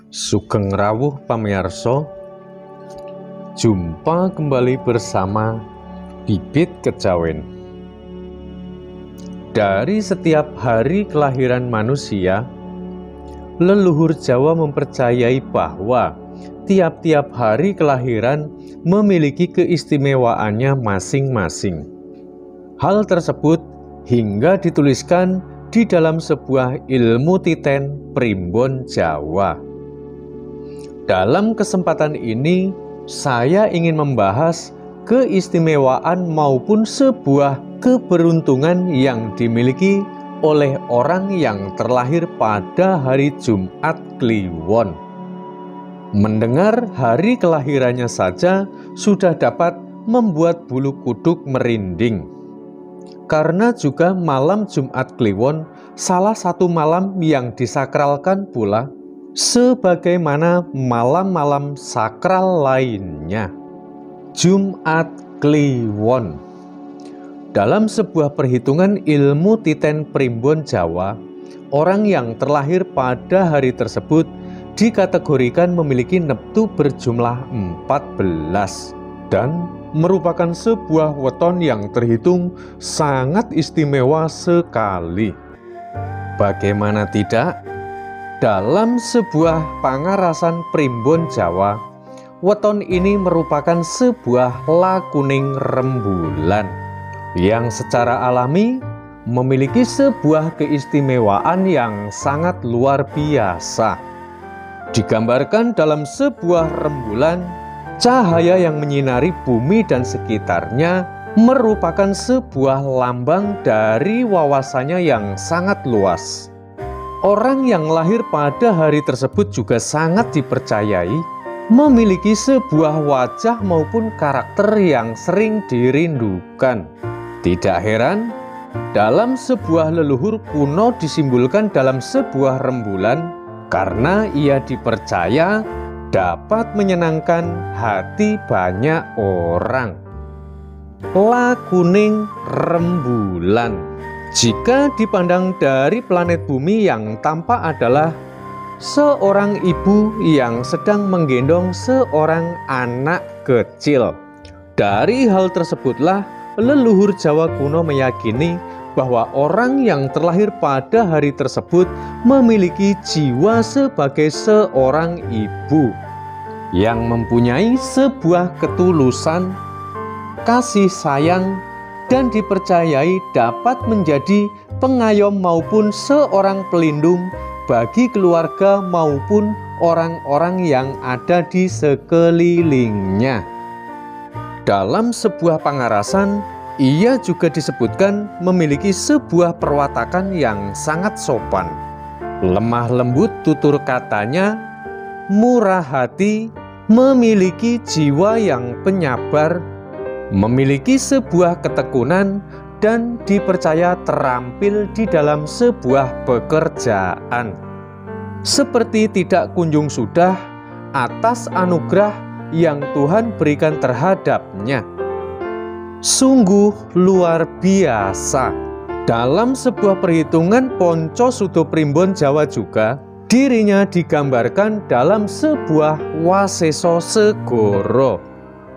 Sugeng rawuh pamirsa, jumpa kembali bersama Bibit Kejawen. Dari setiap hari kelahiran manusia, leluhur Jawa mempercayai bahwa tiap-tiap hari kelahiran memiliki keistimewaannya masing-masing. Hal tersebut hingga dituliskan di dalam sebuah ilmu titen primbon Jawa. Dalam kesempatan ini, saya ingin membahas keistimewaan maupun sebuah keberuntungan yang dimiliki oleh orang yang terlahir pada hari Jumat Kliwon. Mendengar hari kelahirannya saja sudah dapat membuat bulu kuduk merinding. Karena juga malam Jumat Kliwon salah satu malam yang disakralkan pula sebagaimana malam-malam sakral lainnya. Jumat Kliwon. Dalam sebuah perhitungan ilmu titen primbon Jawa, orang yang terlahir pada hari tersebut dikategorikan memiliki neptu berjumlah 14 dan merupakan sebuah weton yang terhitung sangat istimewa sekali. Bagaimana tidak? Dalam sebuah pangarasan primbon Jawa, weton ini merupakan sebuah lakuning rembulan yang secara alami memiliki sebuah keistimewaan yang sangat luar biasa. Digambarkan dalam sebuah rembulan, cahaya yang menyinari bumi dan sekitarnya merupakan sebuah lambang dari wawasannya yang sangat luas. Orang yang lahir pada hari tersebut juga sangat dipercayai memiliki sebuah wajah maupun karakter yang sering dirindukan. Tidak heran, dalam sebuah leluhur kuno disimbolkan dalam sebuah rembulan karena ia dipercaya dapat menyenangkan hati banyak orang. Lakuning rembulan. Jika dipandang dari planet bumi, yang tampak adalah seorang ibu yang sedang menggendong seorang anak kecil. Dari hal tersebutlah leluhur Jawa kuno meyakini bahwa orang yang terlahir pada hari tersebut memiliki jiwa sebagai seorang ibu yang mempunyai sebuah ketulusan, kasih sayang, dan dipercayai dapat menjadi pengayom maupun seorang pelindung bagi keluarga maupun orang-orang yang ada di sekelilingnya. Dalam sebuah pangarasan, ia juga disebutkan memiliki sebuah perwatakan yang sangat sopan, lemah lembut tutur katanya, murah hati, memiliki jiwa yang penyabar, memiliki sebuah ketekunan, dan dipercaya terampil di dalam sebuah pekerjaan. Seperti tidak kunjung sudah atas anugerah yang Tuhan berikan terhadapnya. Sungguh luar biasa. Dalam sebuah perhitungan Ponco Sudo Primbon Jawa juga, dirinya digambarkan dalam sebuah waseso segoro.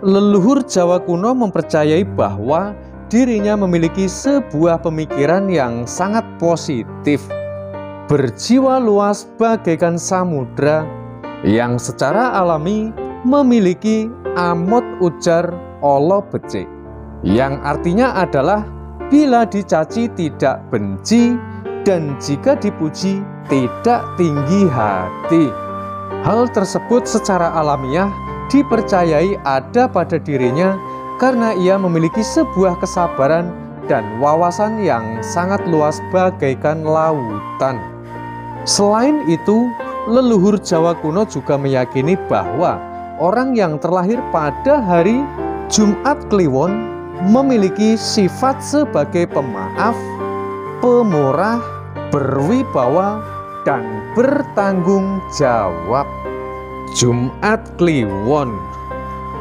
Leluhur Jawa kuno mempercayai bahwa dirinya memiliki sebuah pemikiran yang sangat positif, berjiwa luas bagaikan samudra, yang secara alami memiliki amot ujar olo becik, yang artinya adalah bila dicaci tidak benci dan jika dipuji tidak tinggi hati. Hal tersebut secara alamiah dipercayai ada pada dirinya karena ia memiliki sebuah kesabaran dan wawasan yang sangat luas bagaikan lautan. Selain itu, leluhur Jawa kuno juga meyakini bahwa orang yang terlahir pada hari Jumat Kliwon memiliki sifat sebagai pemaaf, pemurah, berwibawa, dan bertanggung jawab. Jumat Kliwon.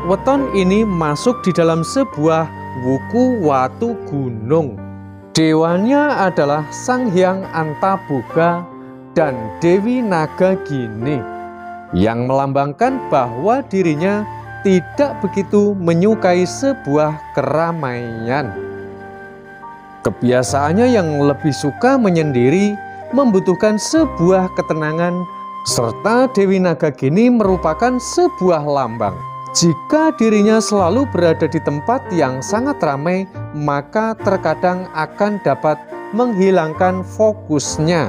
Weton ini masuk di dalam sebuah wuku watu gunung. Dewanya adalah Sang Hyang Antaboga dan Dewi Naga Gini. yang melambangkan bahwa dirinya tidak begitu menyukai sebuah keramaian. Kebiasaannya yang lebih suka menyendiri, membutuhkan sebuah ketenangan, serta Dewi Nagagini merupakan sebuah lambang. Jika dirinya selalu berada di tempat yang sangat ramai, maka terkadang akan dapat menghilangkan fokusnya,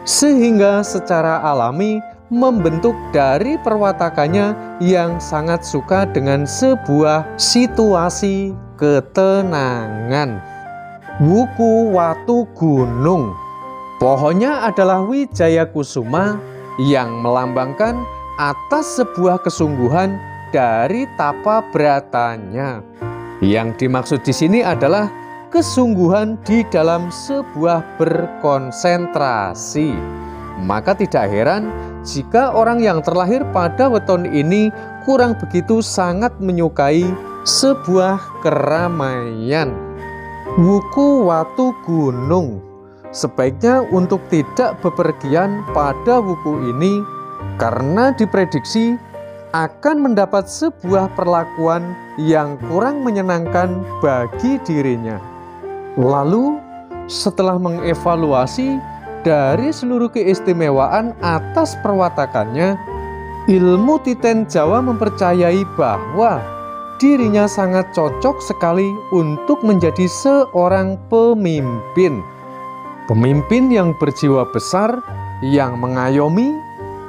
sehingga secara alami membentuk dari perwatakannya yang sangat suka dengan sebuah situasi ketenangan. Wuku Watu Gunung. Pohonnya adalah Wijaya Kusuma yang melambangkan atas sebuah kesungguhan dari tapa beratanya. Yang dimaksud di sini adalah kesungguhan di dalam sebuah berkonsentrasi. Maka tidak heran jika orang yang terlahir pada weton ini kurang begitu sangat menyukai sebuah keramaian. Wuku Watu Gunung. Sebaiknya untuk tidak bepergian pada wuku ini karena diprediksi akan mendapat sebuah perlakuan yang kurang menyenangkan bagi dirinya. Lalu, setelah mengevaluasi dari seluruh keistimewaan atas perwatakannya, ilmu Titen Jawa mempercayai bahwa dirinya sangat cocok sekali untuk menjadi seorang pemimpin. Pemimpin yang berjiwa besar, yang mengayomi,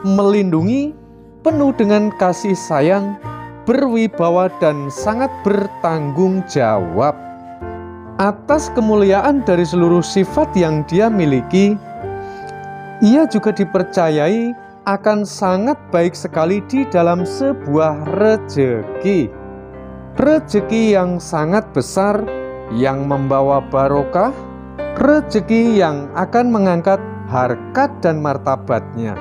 melindungi, penuh dengan kasih sayang, berwibawa dan sangat bertanggung jawab. Atas kemuliaan dari seluruh sifat yang dia miliki, ia juga dipercayai akan sangat baik sekali di dalam sebuah rejeki. Rejeki yang sangat besar, yang membawa barokah, rejeki yang akan mengangkat harkat dan martabatnya.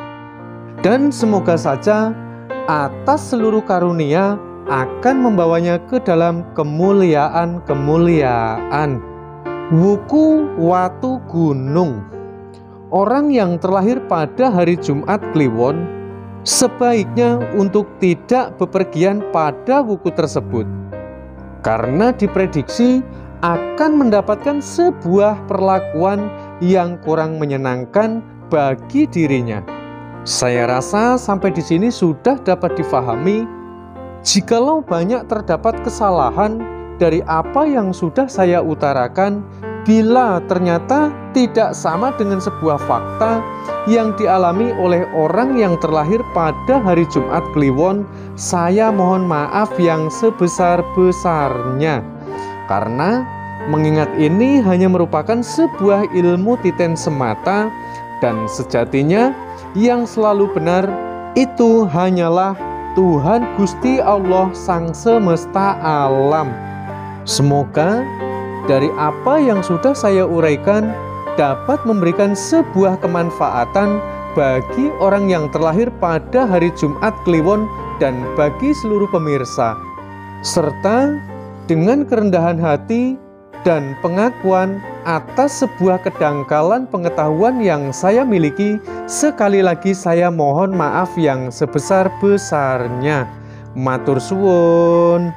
Dan semoga saja atas seluruh karunia akan membawanya ke dalam kemuliaan-kemuliaan. Wuku Watu Gunung. Orang yang terlahir pada hari Jumat Kliwon sebaiknya untuk tidak bepergian pada wuku tersebut, karena diprediksi akan mendapatkan sebuah perlakuan yang kurang menyenangkan bagi dirinya. Saya rasa sampai di sini sudah dapat difahami. Jikalau banyak terdapat kesalahan dari apa yang sudah saya utarakan, bila ternyata tidak sama dengan sebuah fakta yang dialami oleh orang yang terlahir pada hari Jumat Kliwon, saya mohon maaf yang sebesar-besarnya. Karena mengingat ini hanya merupakan sebuah ilmu titen semata, dan sejatinya yang selalu benar itu hanyalah Tuhan Gusti Allah Sang Semesta Alam. Semoga dari apa yang sudah saya uraikan dapat memberikan sebuah kemanfaatan bagi orang yang terlahir pada hari Jumat Kliwon dan bagi seluruh pemirsa, serta dengan kerendahan hati dan pengakuan atas sebuah kedangkalan pengetahuan yang saya miliki, sekali lagi saya mohon maaf yang sebesar-besarnya. Matur suwun.